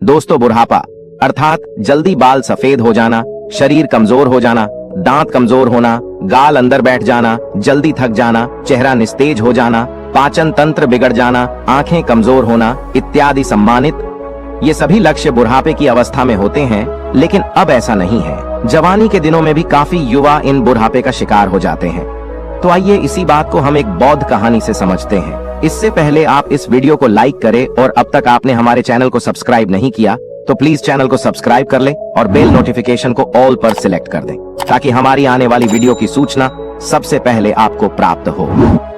दोस्तों, बुढ़ापा अर्थात जल्दी बाल सफेद हो जाना, शरीर कमजोर हो जाना, दांत कमजोर होना, गाल अंदर बैठ जाना, जल्दी थक जाना, चेहरा निस्तेज हो जाना, पाचन तंत्र बिगड़ जाना, आंखें कमजोर होना इत्यादि सम्मानित ये सभी लक्ष्य बुढ़ापे की अवस्था में होते हैं। लेकिन अब ऐसा नहीं है। जवानी के दिनों में भी काफी युवा इन बुढ़ापे का शिकार हो जाते हैं। तो आइए इसी बात को हम एक बौद्ध कहानी से समझते हैं। इससे पहले आप इस वीडियो को लाइक करें और अब तक आपने हमारे चैनल को सब्सक्राइब नहीं किया तो प्लीज चैनल को सब्सक्राइब कर लें और बेल नोटिफिकेशन को ऑल पर सिलेक्ट कर दें ताकि हमारी आने वाली वीडियो की सूचना सबसे पहले आपको प्राप्त हो।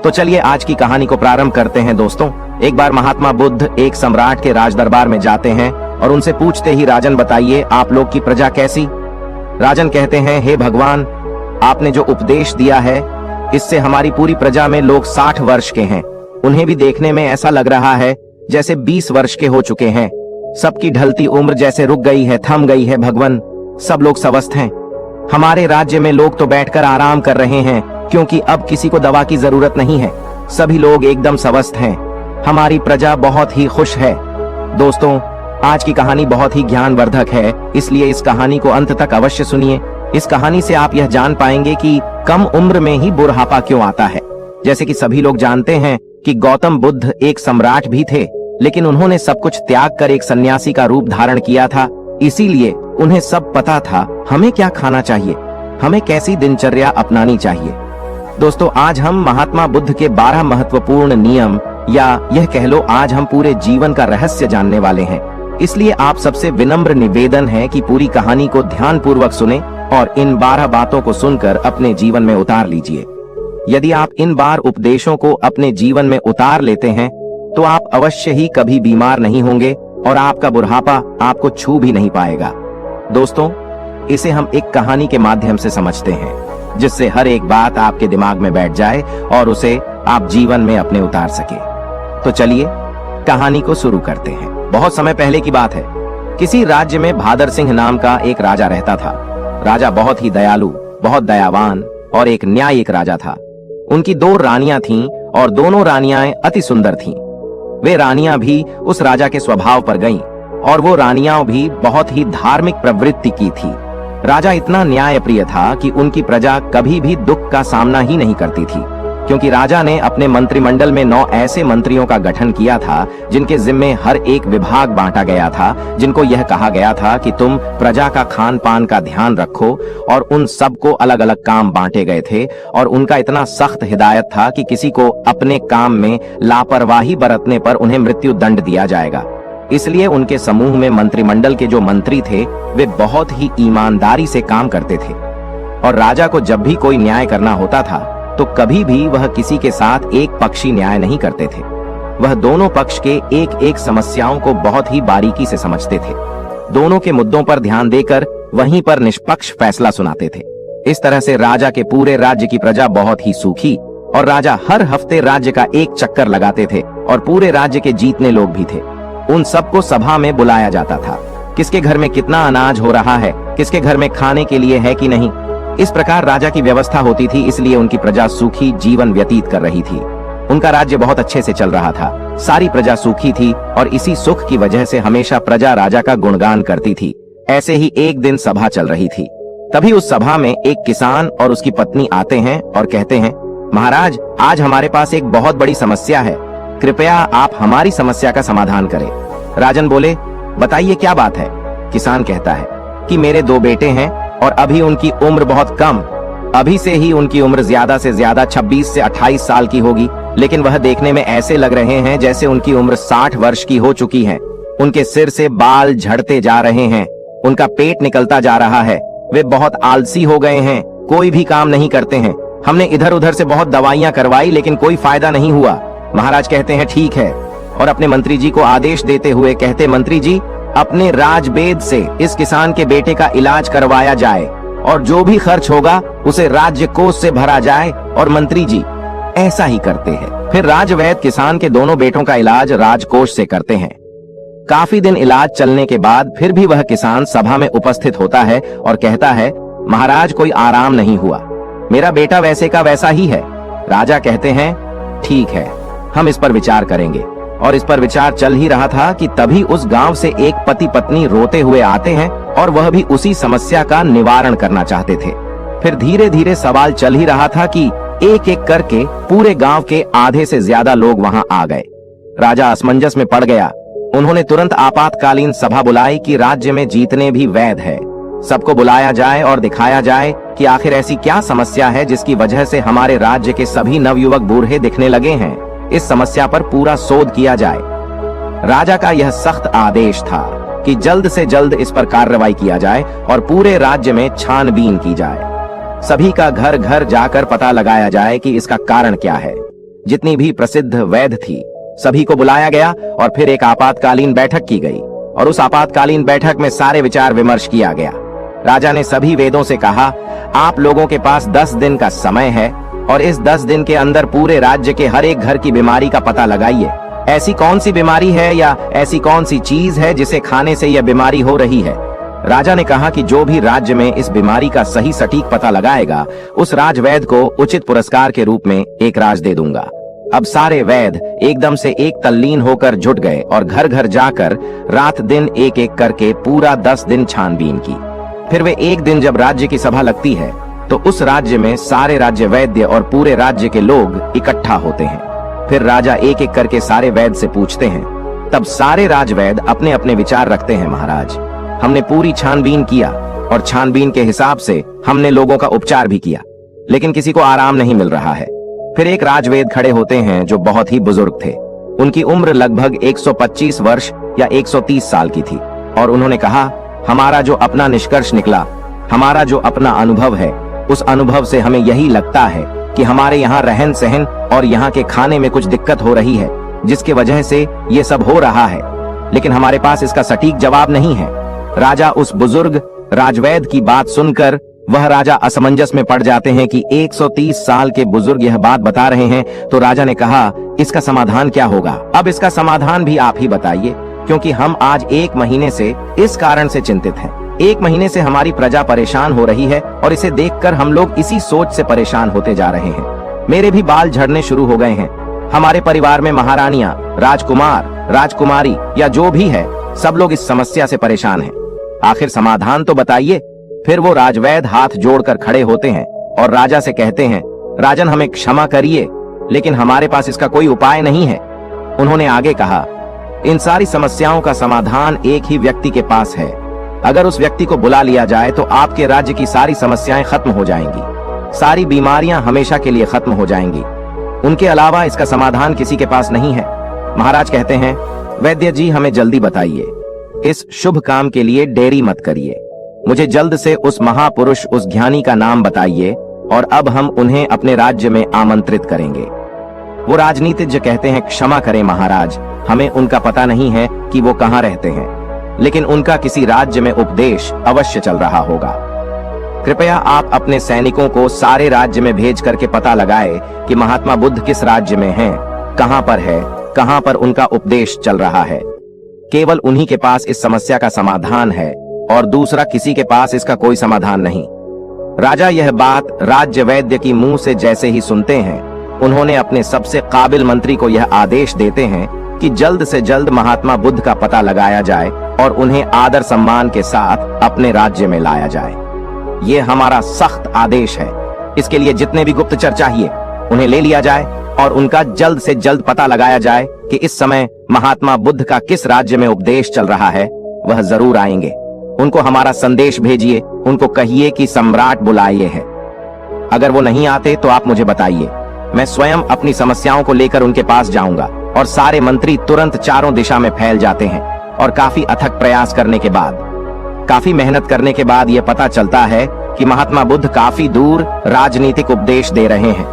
तो चलिए आज की कहानी को प्रारंभ करते हैं। दोस्तों, एक बार महात्मा बुद्ध एक सम्राट के राज दरबार में जाते हैं और उनसे पूछते ही, राजन बताइए आप लोग की प्रजा कैसी। राजन कहते हैं, हे भगवान, आपने जो उपदेश दिया है इससे हमारी पूरी प्रजा में लोग 60 वर्ष के हैं। उन्हें भी देखने में ऐसा लग रहा है जैसे 20 वर्ष के हो चुके हैं। सबकी ढलती उम्र जैसे रुक गई है, थम गई है। भगवान, सब लोग स्वस्थ हैं। हमारे राज्य में लोग तो बैठकर आराम कर रहे हैं क्योंकि अब किसी को दवा की जरूरत नहीं है। सभी लोग एकदम स्वस्थ हैं। हमारी प्रजा बहुत ही खुश है। दोस्तों, आज की कहानी बहुत ही ज्ञानवर्धक है, इसलिए इस कहानी को अंत तक अवश्य सुनिए। इस कहानी से आप यह जान पाएंगे कि कम उम्र में ही बुढ़ापा क्यों आता है। जैसे कि सभी लोग जानते हैं कि गौतम बुद्ध एक सम्राट भी थे, लेकिन उन्होंने सब कुछ त्याग कर एक सन्यासी का रूप धारण किया था। इसीलिए उन्हें सब पता था हमें क्या खाना चाहिए, हमें कैसी दिनचर्या अपनानी चाहिए। दोस्तों, आज हम महात्मा बुद्ध के 12 महत्वपूर्ण नियम या यह कह लो आज हम पूरे जीवन का रहस्य जानने वाले हैं। इसलिए आप सबसे विनम्र निवेदन है कि पूरी कहानी को ध्यान पूर्वक सुने और इन 12 बातों को सुनकर अपने जीवन में उतार लीजिए। यदि आप इन 12 उपदेशों को अपने जीवन में उतार लेते हैं तो आप अवश्य ही कभी बीमार नहीं होंगे और आपका बुढ़ापा आपको छू भी नहीं पाएगा। दोस्तों, इसे हम एक कहानी के माध्यम से समझते हैं जिससे हर एक बात आपके दिमाग में बैठ जाए और उसे आप जीवन में अपने उतार सके। तो चलिए कहानी को शुरू करते हैं। बहुत समय पहले की बात है। किसी राज्य में भादर सिंह नाम का एक राजा रहता था। राजा बहुत ही दयालु, बहुत दयावान और एक न्यायिक राजा था। उनकी 2 रानियां थीं और दोनों रानियां अति सुंदर थीं। वे रानियां भी उस राजा के स्वभाव पर गईं और वो रानियां भी बहुत ही धार्मिक प्रवृत्ति की थी। राजा इतना न्यायप्रिय था कि उनकी प्रजा कभी भी दुख का सामना ही नहीं करती थी, क्योंकि राजा ने अपने मंत्रिमंडल में 9 ऐसे मंत्रियों का गठन किया था जिनके जिम्मे हर एक विभाग बांटा गया था, जिनको यह कहा गया था कि तुम प्रजा का खान पान का ध्यान रखो। और उन सबको अलग अलग काम बांटे गए थे और उनका इतना सख्त हिदायत था कि किसी को अपने काम में लापरवाही बरतने पर उन्हें मृत्यु दंड दिया जाएगा। इसलिए उनके समूह में मंत्रिमंडल के जो मंत्री थे वे बहुत ही ईमानदारी से काम करते थे और राजा को जब भी कोई न्याय करना होता था तो कभी भी वह किसी के साथ एक पक्षी न्याय नहीं करते थे। वह दोनों पक्ष के एक एक समस्याओं को बहुत ही बारीकी से समझते थे। दोनों के मुद्दों पर ध्यान देकर वहीं पर निष्पक्ष फैसला सुनाते थे। इस तरह से राजा के पूरे राज्य की प्रजा बहुत ही सुखी और राजा हर हफ्ते राज्य का एक चक्कर लगाते थे और पूरे राज्य के जीतने लोग भी थे। उन सबको सभा में बुलाया जाता था। किसके घर में कितना अनाज हो रहा है, किसके घर में खाने के लिए है कि नहीं, इस प्रकार राजा की व्यवस्था होती थी। इसलिए उनकी प्रजा सुखी जीवन व्यतीत कर रही थी। उनका राज्य बहुत अच्छे से चल रहा था। सारी प्रजा सुखी थी और इसी सुख की वजह से हमेशा प्रजा राजा का गुणगान करती थी। ऐसे ही एक दिन सभा चल रही थी। तभी उस सभा में एक किसान और उसकी पत्नी आते हैं और कहते हैं, महाराज, आज हमारे पास एक बहुत बड़ी समस्या है। कृपया आप हमारी समस्या का समाधान करें। राजन बोले, बताइए क्या बात है। किसान कहता है कि मेरे 2 बेटे हैं और अभी उनकी उम्र बहुत कम। अभी से ही उनकी उम्र ज्यादा से ज्यादा 26 से 28 साल की होगी, लेकिन वह देखने में ऐसे लग रहे हैं जैसे उनकी उम्र 60 वर्ष की हो चुकी है। उनके सिर से बाल झड़ते जा रहे हैं, उनका पेट निकलता जा रहा है। वे बहुत आलसी हो गए हैं, कोई भी काम नहीं करते हैं। हमने इधर उधर से बहुत दवाइयां करवाई लेकिन कोई फायदा नहीं हुआ। महाराज कहते हैं ठीक है और अपने मंत्री जी को आदेश देते हुए कहते, मंत्री जी, अपने राजवेद से इस किसान के बेटे का इलाज करवाया जाए और जो भी खर्च होगा उसे राज्य कोष से भरा जाए। और मंत्री जी ऐसा ही करते हैं। फिर राजवैद्य किसान के दोनों बेटों का इलाज राजकोष से करते हैं। काफी दिन इलाज चलने के बाद फिर भी वह किसान सभा में उपस्थित होता है और कहता है, महाराज, कोई आराम नहीं हुआ, मेरा बेटा वैसे का वैसा ही है। राजा कहते हैं ठीक है, हम इस पर विचार करेंगे। और इस पर विचार चल ही रहा था कि तभी उस गांव से एक पति पत्नी रोते हुए आते हैं और वह भी उसी समस्या का निवारण करना चाहते थे। फिर धीरे धीरे सवाल चल ही रहा था कि एक एक करके पूरे गांव के आधे से ज्यादा लोग वहां आ गए। राजा असमंजस में पड़ गया। उन्होंने तुरंत आपातकालीन सभा बुलाई कि राज्य में जितने भी वैद्य है सबको बुलाया जाए और दिखाया जाए कि आखिर ऐसी क्या समस्या है जिसकी वजह से हमारे राज्य के सभी नवयुवक बूढ़े दिखने लगे हैं। इस समस्या पर पूरा शोध किया जाए। राजा का यह सख्त आदेश था कि जल्द से जल्द इस पर कार्रवाई किया जाए और पूरे राज्य में छानबीन की जाए। सभी का घर घर जाकर पता लगाया जाए कि इसका कारण क्या है। जितनी भी प्रसिद्ध वैद्य थी सभी को बुलाया गया और फिर एक आपातकालीन बैठक की गई और उस आपातकालीन बैठक में सारे विचार विमर्श किया गया। राजा ने सभी वेदों से कहा, आप लोगों के पास 10 दिन का समय है और इस 10 दिन के अंदर पूरे राज्य के हर एक घर की बीमारी का पता लगाइए। ऐसी कौन सी बीमारी है या ऐसी कौन सी चीज है जिसे खाने से यह बीमारी हो रही है। राजा ने कहा कि जो भी राज्य में इस बीमारी का सही सटीक पता लगाएगा उस राजवैद्य को उचित पुरस्कार के रूप में एक राज दे दूंगा। अब सारे वैद्य एकदम से एक तल्लीन होकर जुट गए और घर घर जाकर रात दिन एक एक करके पूरा 10 दिन छानबीन की। फिर वे एक दिन जब राज्य की सभा लगती है तो उस राज्य में सारे राज्य वैद्य और पूरे राज्य के लोग इकट्ठा होते हैं। फिर राजा एक एक करके सारे वैद्य से पूछते हैं। तब सारे राजवैद्य अपने अपने विचार रखते हैं, महाराज हमने पूरी छानबीन किया और छानबीन के हिसाब से हमने लोगों का उपचार भी किया, लेकिन किसी को आराम नहीं मिल रहा है। फिर एक राजवेद खड़े होते हैं जो बहुत ही बुजुर्ग थे। उनकी उम्र लगभग 125 वर्ष या 130 साल की थी और उन्होंने कहा, हमारा जो अपना निष्कर्ष निकला, हमारा जो अपना अनुभव है, उस अनुभव से हमें यही लगता है कि हमारे यहाँ रहन सहन और यहाँ के खाने में कुछ दिक्कत हो रही है जिसकी वजह से ये सब हो रहा है, लेकिन हमारे पास इसका सटीक जवाब नहीं है। राजा उस बुजुर्ग राजवैद की बात सुनकर वह राजा असमंजस में पड़ जाते हैं कि 130 साल के बुजुर्ग यह बात बता रहे हैं। तो राजा ने कहा, इसका समाधान क्या होगा? अब इसका समाधान भी आप ही बताइए, क्योंकि हम आज 1 महीने से इस कारण से चिंतित हैं। 1 महीने से हमारी प्रजा परेशान हो रही है और इसे देखकर हम लोग इसी सोच से परेशान होते जा रहे हैं। मेरे भी बाल झड़ने शुरू हो गए हैं। हमारे परिवार में महारानियां, राजकुमार, राजकुमारी या जो भी है, सब लोग इस समस्या से परेशान हैं। आखिर समाधान तो बताइए। फिर वो राजवैद्य हाथ जोड़कर खड़े होते हैं और राजा से कहते हैं, राजन हमें क्षमा करिए, लेकिन हमारे पास इसका कोई उपाय नहीं है। उन्होंने आगे कहा, इन सारी समस्याओं का समाधान एक ही व्यक्ति के पास है। अगर उस व्यक्ति को बुला लिया जाए तो आपके राज्य की सारी समस्याएं खत्म हो जाएंगी, सारी बीमारियां हमेशा के लिए खत्म हो जाएंगी। उनके अलावा इसका समाधान किसी के पास नहीं है। महाराज कहते हैं, वैद्य जी हमें जल्दी बताइए, इस शुभ काम के लिए देरी मत करिए। मुझे जल्द से उस महापुरुष, उस ज्ञानी का नाम बताइए और अब हम उन्हें अपने राज्य में आमंत्रित करेंगे। वो राजनीतिज्ञ कहते हैं, क्षमा करें महाराज, हमें उनका पता नहीं है कि वो कहाँ रहते हैं, लेकिन उनका किसी राज्य में उपदेश अवश्य चल रहा होगा। कृपया आप अपने सैनिकों को सारे राज्य में भेज करके पता लगाए कि महात्मा बुद्ध किस राज्य में हैं, कहाँ पर है, कहाँ पर उनका उपदेश चल रहा है। केवल उन्हीं के पास इस समस्या का समाधान है और दूसरा किसी के पास इसका कोई समाधान नहीं। राजा यह बात राज्य वैद्य की मुंह से जैसे ही सुनते हैं, उन्होंने अपने सबसे काबिल मंत्री को यह आदेश देते हैं कि जल्द से जल्द महात्मा बुद्ध का पता लगाया जाए और उन्हें आदर सम्मान के साथ अपने राज्य में लाया जाए। ये हमारा सख्त आदेश है। इसके लिए जितने भी गुप्तचर चाहिए उन्हें ले लिया जाए और उनका जल्द से जल्द पता लगाया जाए कि इस समय महात्मा बुद्ध का किस राज्य में उपदेश चल रहा है। वह जरूर आएंगे। उनको हमारा संदेश भेजिए, उनको कहिए कि सम्राट बुलाए है। अगर वो नहीं आते तो आप मुझे बताइए, मैं स्वयं अपनी समस्याओं को लेकर उनके पास जाऊंगा। और सारे मंत्री तुरंत चारों दिशा में फैल जाते हैं और काफी अथक प्रयास करने के बाद, काफी मेहनत करने के बाद यह पता चलता है कि महात्मा बुद्ध काफी दूर राजनीतिक उपदेश दे रहे हैं।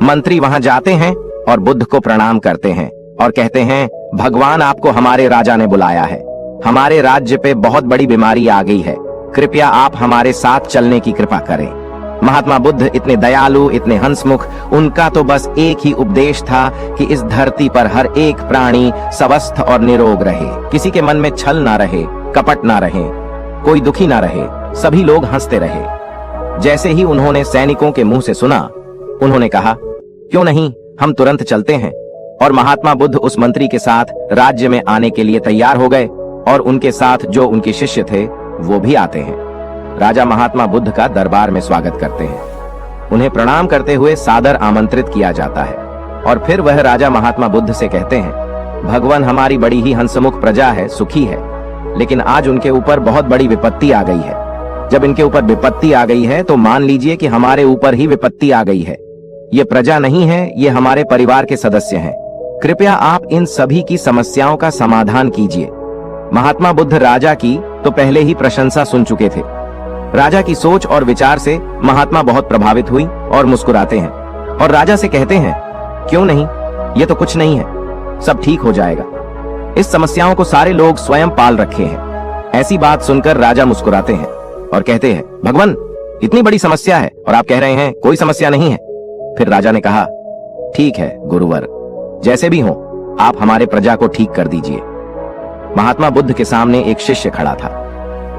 मंत्री वहां जाते हैं और बुद्ध को प्रणाम करते हैं और कहते हैं, भगवान आपको हमारे राजा ने बुलाया है। हमारे राज्य पे बहुत बड़ी बीमारी आ गई है, कृपया आप हमारे साथ चलने की कृपा करें। महात्मा बुद्ध इतने दयालु, इतने हंसमुख, उनका तो बस एक ही उपदेश था कि इस धरती पर हर एक प्राणी स्वस्थ और निरोग रहे, किसी के मन में छल ना रहे, कपट ना रहे, कोई दुखी ना रहे, सभी लोग हंसते रहे। जैसे ही उन्होंने सैनिकों के मुंह से सुना, उन्होंने कहा, क्यों नहीं, हम तुरंत चलते हैं। और महात्मा बुद्ध उस मंत्री के साथ राज्य में आने के लिए तैयार हो गए और उनके साथ जो उनके शिष्य थे वो भी आते हैं। राजा महात्मा बुद्ध का दरबार में स्वागत करते हैं। उन्हें प्रणाम करते हुए सादर आमंत्रित किया जाता है और फिर वह राजा महात्मा बुद्ध से कहते हैं, भगवान हमारी बड़ी ही हंसमुख प्रजा है, सुखी है, लेकिन आज उनके ऊपर बहुत बड़ी विपत्ति आ गई है। जब इनके ऊपर विपत्ति आ गई है तो मान लीजिए कि हमारे ऊपर ही विपत्ति आ गई है। ये प्रजा नहीं है, ये हमारे परिवार के सदस्य हैं। कृपया आप इन सभी की समस्याओं का समाधान कीजिए। महात्मा बुद्ध राजा की तो पहले ही प्रशंसा सुन चुके थे। राजा की सोच और विचार से महात्मा बहुत प्रभावित हुई और मुस्कुराते हैं और राजा से कहते हैं, क्यों नहीं, ये तो कुछ नहीं है, सब ठीक हो जाएगा। इस समस्याओं को सारे लोग स्वयं पाल रखे हैं। ऐसी बात सुनकर राजा मुस्कुराते हैं और कहते हैं, भगवान इतनी बड़ी समस्या है और आप कह रहे हैं कोई समस्या नहीं है। फिर राजा ने कहा, ठीक है गुरुवर, जैसे भी हो आप हमारे प्रजा को ठीक कर दीजिए। महात्मा बुद्ध के सामने एक शिष्य खड़ा था।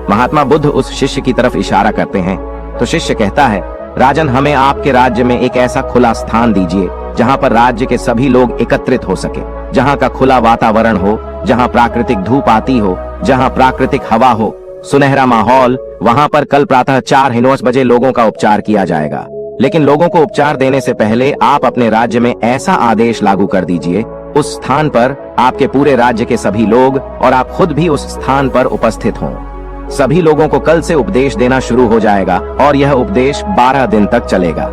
महात्मा बुद्ध उस शिष्य की तरफ इशारा करते हैं तो शिष्य कहता है, राजन हमें आपके राज्य में एक ऐसा खुला स्थान दीजिए जहां पर राज्य के सभी लोग एकत्रित हो सके, जहां का खुला वातावरण हो, जहां प्राकृतिक धूप आती हो, जहां प्राकृतिक हवा हो, सुनहरा माहौल। वहां पर कल प्रातः 4:09 बजे लोगों का उपचार किया जाएगा। लेकिन लोगों को उपचार देने से पहले आप अपने राज्य में ऐसा आदेश लागू कर दीजिए, उस स्थान पर आपके पूरे राज्य के सभी लोग और आप खुद भी उस स्थान पर उपस्थित हों। सभी लोगों को कल से उपदेश देना शुरू हो जाएगा और यह उपदेश 12 दिन तक चलेगा।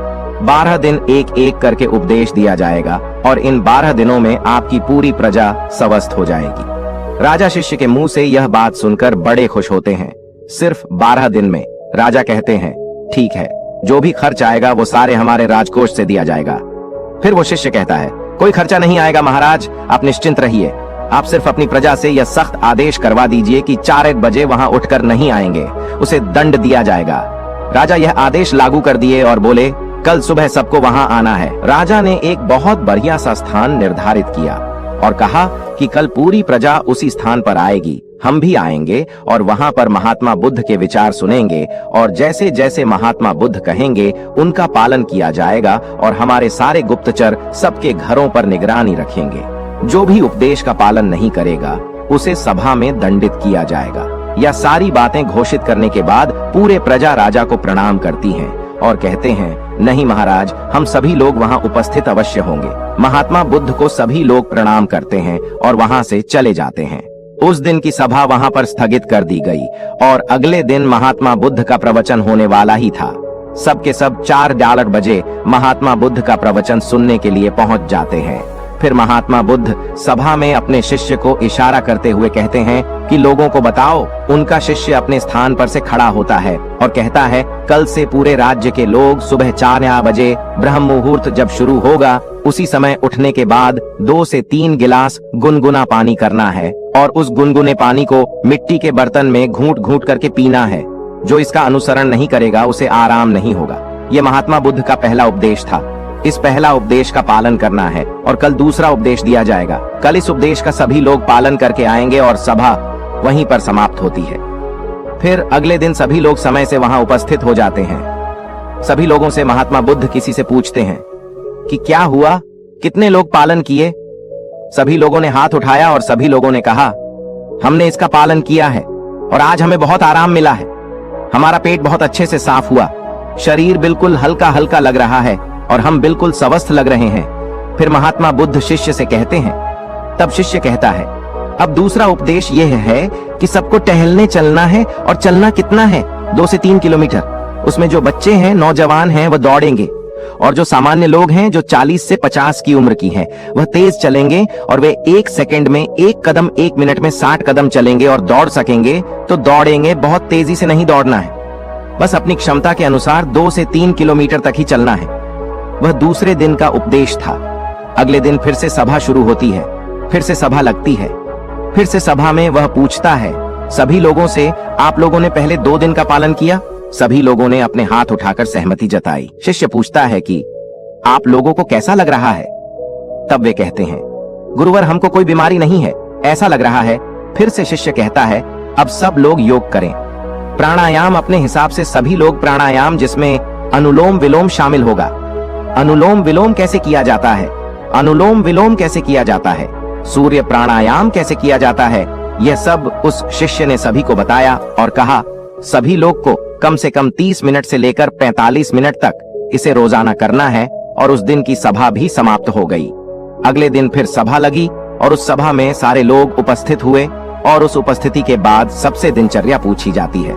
12 दिन एक एक करके उपदेश दिया जाएगा और इन 12 दिनों में आपकी पूरी प्रजा स्वस्थ हो जाएगी। राजा शिष्य के मुंह से यह बात सुनकर बड़े खुश होते हैं। सिर्फ 12 दिन में। राजा कहते हैं, ठीक है, जो भी खर्च आएगा वो सारे हमारे राजकोष से दिया जाएगा। फिर वो शिष्य कहता है, कोई खर्चा नहीं आएगा महाराज, आप निश्चिंत रहिए। आप सिर्फ अपनी प्रजा से यह सख्त आदेश करवा दीजिए कि 4 बजे वहां उठकर नहीं आएंगे, उसे दंड दिया जाएगा। राजा यह आदेश लागू कर दिए और बोले, कल सुबह सबको वहां आना है। राजा ने एक बहुत बढ़िया सा स्थान निर्धारित किया और कहा कि कल पूरी प्रजा उसी स्थान पर आएगी, हम भी आएंगे और वहां पर महात्मा बुद्ध के विचार सुनेंगे और जैसे जैसे महात्मा बुद्ध कहेंगे उनका पालन किया जाएगा और हमारे सारे गुप्तचर सबके घरों पर निगरानी रखेंगे। जो भी उपदेश का पालन नहीं करेगा उसे सभा में दंडित किया जाएगा। यह सारी बातें घोषित करने के बाद पूरे प्रजा राजा को प्रणाम करती हैं और कहते हैं, नहीं महाराज, हम सभी लोग वहां उपस्थित अवश्य होंगे। महात्मा बुद्ध को सभी लोग प्रणाम करते हैं और वहां से चले जाते हैं। उस दिन की सभा वहां पर स्थगित कर दी गई और अगले दिन महात्मा बुद्ध का प्रवचन होने वाला ही था। सबके सब 4 बजे महात्मा बुद्ध का प्रवचन सुनने के लिए पहुंच जाते हैं। फिर महात्मा बुद्ध सभा में अपने शिष्य को इशारा करते हुए कहते हैं कि लोगों को बताओ। उनका शिष्य अपने स्थान पर से खड़ा होता है और कहता है, कल से पूरे राज्य के लोग सुबह 4 बजे ब्रह्म मुहूर्त जब शुरू होगा उसी समय उठने के बाद 2 से 3 गिलास गुनगुना पानी करना है और उस गुनगुने पानी को मिट्टी के बर्तन में घूंट घूंट करके पीना है। जो इसका अनुसरण नहीं करेगा उसे आराम नहीं होगा। ये महात्मा बुद्ध का पहला उपदेश था। इस पहला उपदेश का पालन करना है और कल दूसरा उपदेश दिया जाएगा। कल इस उपदेश का सभी लोग पालन करके आएंगे और सभा वहीं पर समाप्त होती है। फिर अगले दिन सभी लोग समय से वहां उपस्थित हो जाते हैं। सभी लोगों से महात्मा बुद्ध किसी से पूछते हैं कि क्या हुआ, कितने लोग पालन किए। सभी लोगों ने हाथ उठाया और सभी लोगों ने कहा, हमने इसका पालन किया है और आज हमें बहुत आराम मिला है। हमारा पेट बहुत अच्छे से साफ हुआ, शरीर बिल्कुल हल्का हल्का लग रहा है और हम बिल्कुल स्वस्थ लग रहे हैं। फिर महात्मा बुद्ध शिष्य से कहते हैं, तब शिष्य कहता है, अब दूसरा उपदेश यह है कि सबको टहलने चलना है और चलना कितना है, 2 से 3 किलोमीटर। उसमें जो बच्चे हैं, नौजवान हैं, वह दौड़ेंगे और जो सामान्य लोग हैं, जो 40 से 50 की उम्र की हैं, वह तेज चलेंगे और वे 1 सेकंड में 1 कदम, 1 मिनट में 60 कदम चलेंगे और दौड़ सकेंगे तो दौड़ेंगे। बहुत तेजी से नहीं दौड़ना है, बस अपनी क्षमता के अनुसार 2 से 3 किलोमीटर तक ही चलना है। वह दूसरे दिन का उपदेश था। अगले दिन फिर से सभा शुरू होती है, फिर से सभा लगती है। फिर से सभा में वह पूछता है सभी लोगों से, आप लोगों ने पहले 2 दिन का पालन किया? सभी लोगों ने अपने हाथ उठाकर सहमति जताई। शिष्य पूछता है कि आप लोगों को कैसा लग रहा है? तब वे कहते हैं, गुरुवर हमको कोई बीमारी नहीं है, ऐसा लग रहा है। फिर से शिष्य कहता है, अब सब लोग योग करें। प्राणायाम अपने हिसाब से सभी लोग प्राणायाम, जिसमें अनुलोम विलोम शामिल होगा। अनुलोम विलोम कैसे किया जाता है? अनुलोम विलोम कैसे किया जाता है, सूर्य प्राणायाम कैसे किया जाता है, यह सब उस शिष्य ने सभी को बताया और कहा सभी लोग को कम से कम 30 मिनट से लेकर 45 मिनट तक इसे रोजाना करना है। और उस दिन की सभा भी समाप्त हो गई। अगले दिन फिर सभा लगी और उस सभा में सारे लोग उपस्थित हुए और उस उपस्थिति के बाद सबसे दिनचर्या पूछी जाती है,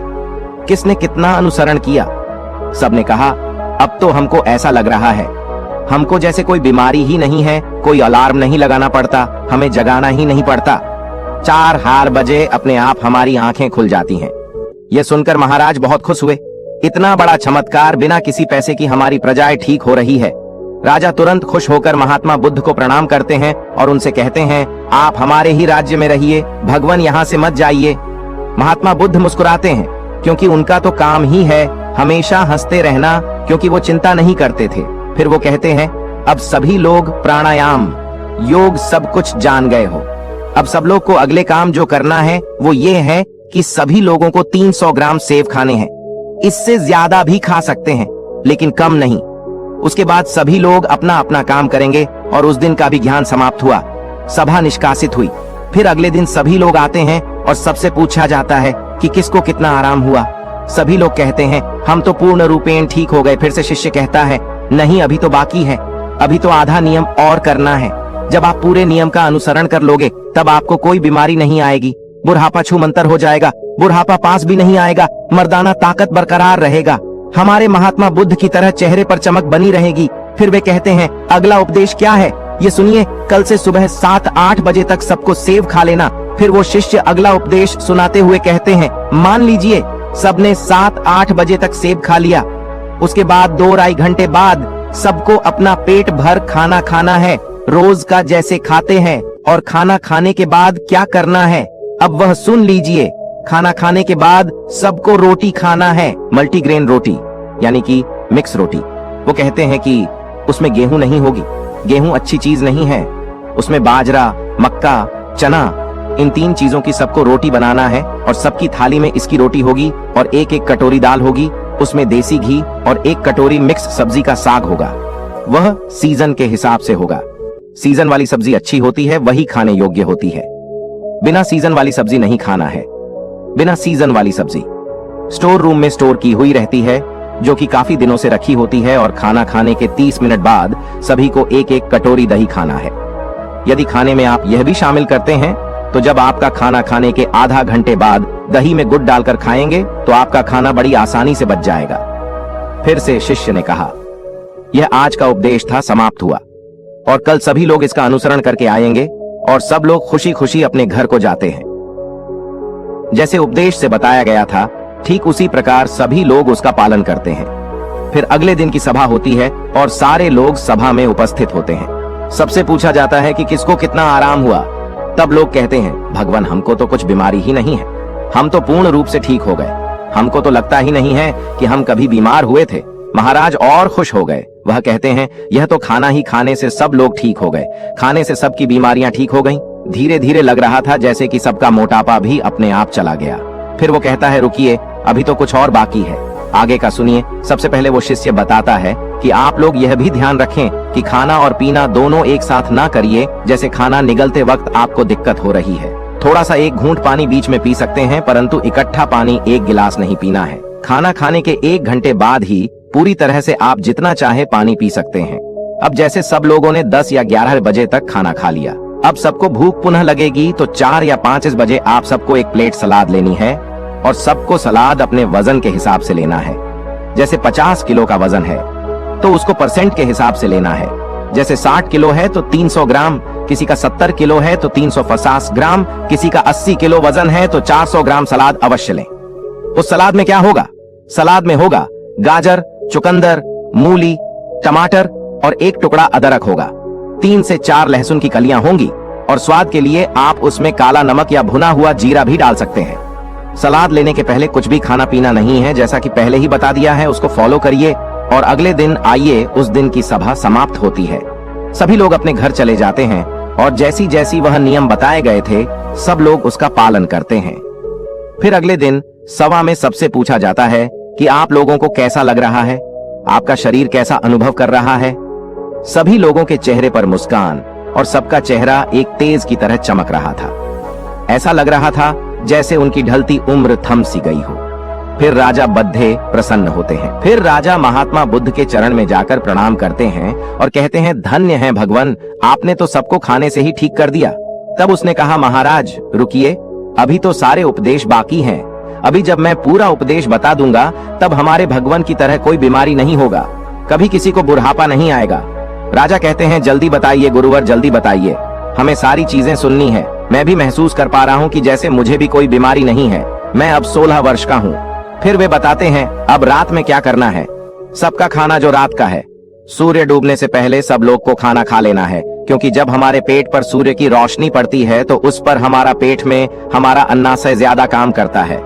किसने कितना अनुसरण किया। सबने कहा अब तो हमको ऐसा लग रहा है हमको जैसे कोई बीमारी ही नहीं है, कोई अलार्म नहीं लगाना पड़ता, हमें जगाना ही नहीं पड़ता, 4 बजे अपने आप हमारी आंखें खुल जाती हैं। यह सुनकर महाराज बहुत खुश हुए। इतना बड़ा चमत्कार, बिना किसी पैसे की हमारी प्रजाएं ठीक हो रही है। राजा तुरंत खुश होकर महात्मा बुद्ध को प्रणाम करते हैं और उनसे कहते हैं आप हमारे ही राज्य में रहिए, भगवान यहाँ से मत जाइए। महात्मा बुद्ध मुस्कुराते हैं क्योंकि उनका तो काम ही है हमेशा हंसते रहना, क्योंकि वो चिंता नहीं करते थे। फिर वो कहते हैं अब सभी लोग प्राणायाम योग सब कुछ जान गए हो। अब सब लोग को अगले काम जो करना है वो ये है कि सभी लोगों को 300 ग्राम सेब खाने हैं। इससे ज्यादा भी खा सकते हैं लेकिन कम नहीं। उसके बाद सभी लोग अपना अपना काम करेंगे और उस दिन का भी ज्ञान समाप्त हुआ। सभा निष्कासित हुई। फिर अगले दिन सभी लोग आते हैं और सबसे पूछा जाता है कि किसको कितना आराम हुआ। सभी लोग कहते हैं हम तो पूर्ण रूपेण ठीक हो गए। फिर से शिष्य कहता है नहीं, अभी तो बाकी है, अभी तो आधा नियम और करना है। जब आप पूरे नियम का अनुसरण कर लोगे तब आपको कोई बीमारी नहीं आएगी, बुढ़ापा छूमंतर हो जाएगा, बुढ़ापा पास भी नहीं आएगा, मर्दाना ताकत बरकरार रहेगा, हमारे महात्मा बुद्ध की तरह चेहरे पर चमक बनी रहेगी। फिर वे कहते हैं अगला उपदेश क्या है ये सुनिए, कल से सुबह 7-8 बजे तक सबको सेब खा लेना। फिर वो शिष्य अगला उपदेश सुनाते हुए कहते हैं मान लीजिए सबने 7-8 बजे तक सेब खा लिया, उसके बाद 2-2.5 घंटे बाद सबको अपना पेट भर खाना खाना है, रोज का जैसे खाते हैं। और खाना खाने के बाद क्या करना है अब वह सुन लीजिए। खाना खाने के बाद सबको रोटी खाना है, मल्टीग्रेन रोटी यानी कि मिक्स रोटी। वो कहते हैं कि उसमें गेहूं नहीं होगी, गेहूं अच्छी चीज नहीं है, उसमें बाजरा, मक्का, चना, इन 3 चीजों की सबको रोटी बनाना है और सबकी थाली में इसकी रोटी होगी और 1-1 कटोरी दाल होगी, उसमें देसी घी और 1 कटोरी मिक्स सब्जी का साग होगा। वह सीजन के हिसाब से होगा। सीजन वाली सब्जी अच्छी होती है, वही खाने योग्य होती है। बिना सीजन वाली सब्जी नहीं खाना है। बिना सीजन वाली सब्जी स्टोर रूम में स्टोर की हुई रहती है जो कि काफी दिनों से रखी होती है और खाना खाने के 30 मिनट बाद सभी को 1-1 कटोरी दही खाना है। यदि खाने में आप यह भी शामिल करते हैं तो जब आपका खाना खाने के आधा घंटे बाद दही में गुड़ डालकर खाएंगे तो आपका खाना बड़ी आसानी से बच जाएगा। फिर से शिष्य ने कहा यह आज का उपदेश था, समाप्त हुआ और कल सभी लोग इसका अनुसरण करके आएंगे और सब लोग खुशी खुशी अपने घर को जाते हैं। जैसे उपदेश से बताया गया था ठीक उसी प्रकार सभी लोग उसका पालन करते हैं। फिर अगले दिन की सभा होती है और सारे लोग सभा में उपस्थित होते हैं। सबसे पूछा जाता है कि किसको कितना आराम हुआ। तब लोग कहते हैं भगवान हमको तो कुछ बीमारी ही नहीं है, हम तो पूर्ण रूप से ठीक हो गए, हमको तो लगता ही नहीं है कि हम कभी बीमार हुए थे। महाराज और खुश हो गए। वह कहते हैं यह तो खाना ही खाने से सब लोग ठीक हो गए, खाने से सबकी बीमारियां ठीक हो गईं। धीरे धीरे लग रहा था जैसे कि सबका मोटापा भी अपने आप चला गया। फिर वो कहता है रुकिए, अभी तो कुछ और बाकी है, आगे का सुनिए। सबसे पहले वो शिष्य बताता है कि आप लोग यह भी ध्यान रखें कि खाना और पीना दोनों एक साथ ना करिए। जैसे खाना निगलते वक्त आपको दिक्कत हो रही है, थोड़ा सा 1 घूंट पानी बीच में पी सकते हैं, परंतु इकट्ठा पानी 1 गिलास नहीं पीना है। खाना खाने के 1 घंटे बाद ही पूरी तरह से आप जितना चाहे पानी पी सकते हैं। अब जैसे सब लोगों ने 10 या 11 बजे तक खाना खा लिया, अब सबको भूख पुनः लगेगी तो 4 या 5 बजे आप सबको 1 प्लेट सलाद लेनी है और सबको सलाद अपने वजन के हिसाब से लेना है। जैसे 50 किलो का वजन है तो उसको परसेंट के हिसाब से लेना है। जैसे 60 किलो है तो 300 ग्राम, किसी का 70 किलो है तो 350 ग्राम, किसी का 80 किलो वजन है तो 400 ग्राम सलाद अवश्य लें। उस सलाद में क्या होगा? सलाद में होगा गाजर, चुकंदर, मूली, टमाटर और 1 टुकड़ा अदरक होगा। 3 से 4 लहसुन की कलियां होंगी और स्वाद के लिए आप उसमें काला नमक या भुना हुआ जीरा भी डाल सकते हैं। सलाद लेने के पहले कुछ भी खाना पीना नहीं है, जैसा कि पहले ही बता दिया है। उसको फॉलो करिए और अगले दिन आइए। उस दिन की सभा समाप्त होती है। सभी लोग अपने घर चले जाते हैं और जैसी जैसी वह नियम बताए गए थे सब लोग उसका पालन करते हैं। फिर अगले दिन सभा में सबसे पूछा जाता है कि आप लोगों को कैसा लग रहा है, आपका शरीर कैसा अनुभव कर रहा है। सभी लोगों के चेहरे पर मुस्कान और सबका चेहरा एक तेज की तरह चमक रहा था। ऐसा लग रहा था जैसे उनकी ढलती उम्र थम सी गई हो। फिर राजा बद्धे प्रसन्न होते हैं। फिर राजा महात्मा बुद्ध के चरण में जाकर प्रणाम करते हैं और कहते हैं, धन्य है भगवान, आपने तो सबको खाने से ही ठीक कर दिया। तब उसने कहा, महाराज रुकिए, अभी तो सारे उपदेश बाकी हैं। अभी जब मैं पूरा उपदेश बता दूंगा तब हमारे भगवान की तरह कोई बीमारी नहीं होगा, कभी किसी को बुढ़ापा नहीं आएगा। राजा कहते हैं, जल्दी बताइए गुरुवर, जल्दी बताइए, हमें सारी चीजें सुननी है। मैं भी महसूस कर पा रहा हूँ कि जैसे मुझे भी कोई बीमारी नहीं है। मैं अब 16 वर्ष का हूँ। फिर वे बताते हैं, अब रात में क्या करना है। सबका खाना जो रात का है, सूर्य डूबने से पहले सब लोग को खाना खा लेना है, क्योंकि जब हमारे पेट पर सूर्य की रोशनी पड़ती है तो उस पर हमारा पेट में हमारा अन्नाशय ज्यादा काम करता है।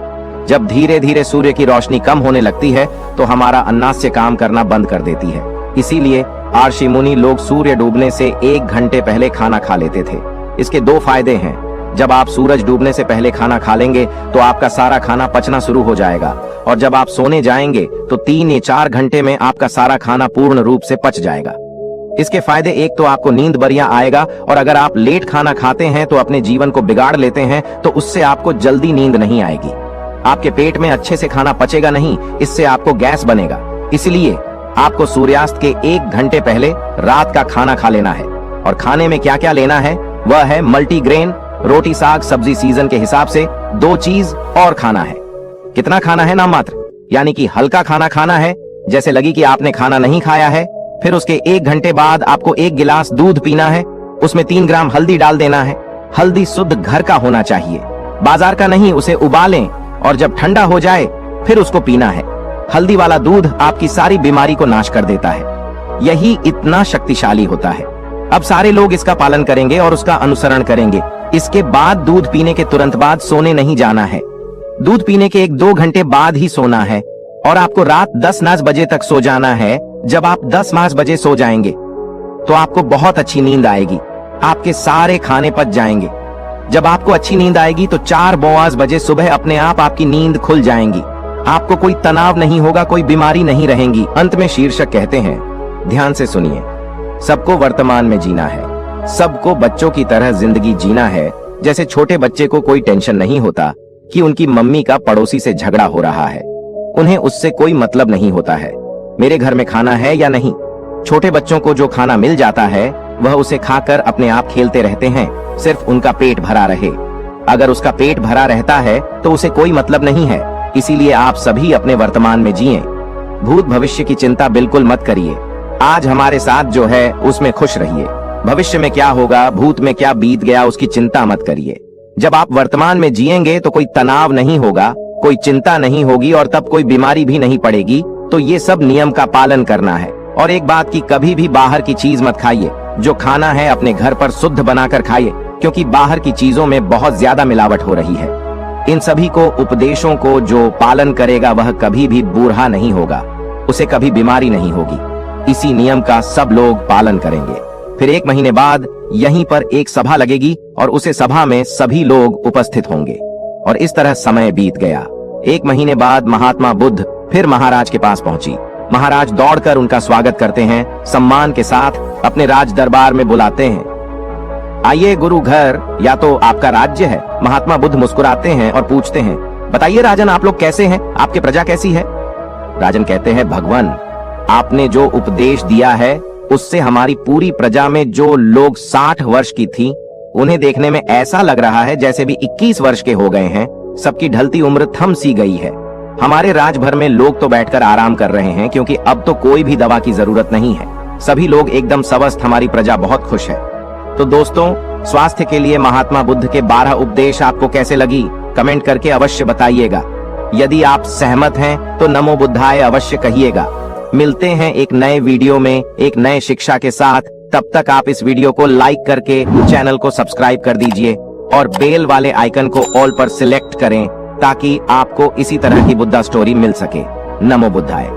जब धीरे धीरे सूर्य की रोशनी कम होने लगती है तो हमारा अन्नाशय काम करना बंद कर देती है। इसीलिए ऋषि मुनि लोग सूर्य डूबने से 1 घंटे पहले खाना खा लेते थे। इसके 2 फायदे हैं। जब आप सूरज डूबने से पहले खाना खा लेंगे तो आपका सारा खाना पचना शुरू हो जाएगा, और जब आप सोने जाएंगे तो 3 या 4 घंटे में आपका सारा खाना पूर्ण रूप से पच जाएगा। इसके फायदे, एक तो आपको नींद बढ़िया आएगा, और अगर आप लेट खाना खाते हैं तो अपने जीवन को बिगाड़ लेते हैं तो उससे आपको जल्दी नींद नहीं आएगी। आपके पेट में अच्छे से खाना पचेगा नहीं, इससे आपको गैस बनेगा। इसलिए आपको सूर्यास्त के 1 घंटे पहले रात का खाना खा लेना है। और खाने में क्या क्या लेना है वह है मल्टीग्रेन, रोटी साग सब्जी सीजन के हिसाब से 2 चीज और खाना है। कितना खाना है? नाम मात्र, यानी कि हल्का खाना खाना है, जैसे लगी कि आपने खाना नहीं खाया है। फिर उसके 1 घंटे बाद आपको 1 गिलास दूध पीना है, उसमें 3 ग्राम हल्दी डाल देना है। हल्दी शुद्ध घर का होना चाहिए, बाजार का नहीं। उसे उबालें और जब ठंडा हो जाए फिर उसको पीना है। हल्दी वाला दूध आपकी सारी बीमारी को नाश कर देता है। यही इतना शक्तिशाली होता है। अब सारे लोग इसका पालन करेंगे और उसका अनुसरण करेंगे। इसके बाद दूध पीने के तुरंत बाद सोने नहीं जाना है। दूध पीने के 1-2 घंटे बाद ही सोना है, और आपको रात 10-9 बजे तक सो जाना है। जब आप 10-9 बजे सो जाएंगे तो आपको बहुत अच्छी नींद आएगी, आपके सारे खाने पच जाएंगे। जब आपको अच्छी नींद आएगी तो 4-5 बजे सुबह अपने आप आपकी नींद खुल जाएंगी। आपको कोई तनाव नहीं होगा, कोई बीमारी नहीं रहेगी। अंत में शीर्षक कहते हैं, ध्यान से सुनिए, सबको वर्तमान में जीना है। सबको बच्चों की तरह जिंदगी जीना है। जैसे छोटे बच्चे को कोई टेंशन नहीं होता कि उनकी मम्मी का पड़ोसी से झगड़ा हो रहा है, उन्हें उससे कोई मतलब नहीं होता है मेरे घर में खाना है या नहीं। छोटे बच्चों को जो खाना मिल जाता है वह उसे खाकर अपने आप खेलते रहते हैं, सिर्फ उनका पेट भरा रहे। अगर उसका पेट भरा रहता है तो उसे कोई मतलब नहीं है। इसीलिए आप सभी अपने वर्तमान में जिएं। भूत भविष्य की चिंता बिल्कुल मत करिए। आज हमारे साथ जो है उसमें खुश रहिए। भविष्य में क्या होगा, भूत में क्या बीत गया, उसकी चिंता मत करिए। जब आप वर्तमान में जिएंगे तो कोई तनाव नहीं होगा, कोई चिंता नहीं होगी, और तब कोई बीमारी भी नहीं पड़ेगी। तो ये सब नियम का पालन करना है। और एक बात की, कभी भी बाहर की चीज मत खाइए। जो खाना है अपने घर पर शुद्ध बनाकर खाइए, क्योंकि बाहर की चीजों में बहुत ज्यादा मिलावट हो रही है। इन सभी को उपदेशों को जो पालन करेगा वह कभी भी बूढ़ा नहीं होगा, उसे कभी बीमारी नहीं होगी। इसी नियम का सब लोग पालन करेंगे। फिर 1 महीने बाद यहीं पर एक सभा लगेगी और उसे सभा में सभी लोग उपस्थित होंगे। और इस तरह समय बीत गया। 1 महीने बाद महात्मा बुद्ध फिर महाराज के पास पहुंची। महाराज दौड़कर उनका स्वागत करते हैं, सम्मान के साथ अपने राज दरबार में बुलाते हैं। आइए गुरु घर, या तो आपका राज्य है। महात्मा बुद्ध मुस्कुराते हैं और पूछते हैं, बताइए राजन, आप लोग कैसे हैं, आपकी प्रजा कैसी है? राजन कहते हैं, भगवान, आपने जो उपदेश दिया है उससे हमारी पूरी प्रजा में जो लोग 60 वर्ष की थी, उन्हें देखने में ऐसा लग रहा है जैसे भी 21 वर्ष के हो गए हैं। सबकी ढलती उम्र थम सी गई है। हमारे राज भर में लोग तो बैठकर आराम कर रहे हैं, क्योंकि अब तो कोई भी दवा की जरूरत नहीं है। सभी लोग एकदम स्वस्थ, हमारी प्रजा बहुत खुश है। तो दोस्तों, स्वास्थ्य के लिए महात्मा बुद्ध के 12 उपदेश आपको कैसे लगी, कमेंट करके अवश्य बताइएगा। यदि आप सहमत हैं तो नमो बुद्धाय अवश्य कहिएगा। मिलते हैं एक नए वीडियो में एक नए शिक्षा के साथ। तब तक आप इस वीडियो को लाइक करके चैनल को सब्सक्राइब कर दीजिए और बेल वाले आइकन को ऑल पर सिलेक्ट करें, ताकि आपको इसी तरह की बुद्धा स्टोरी मिल सके। नमो बुद्धाय।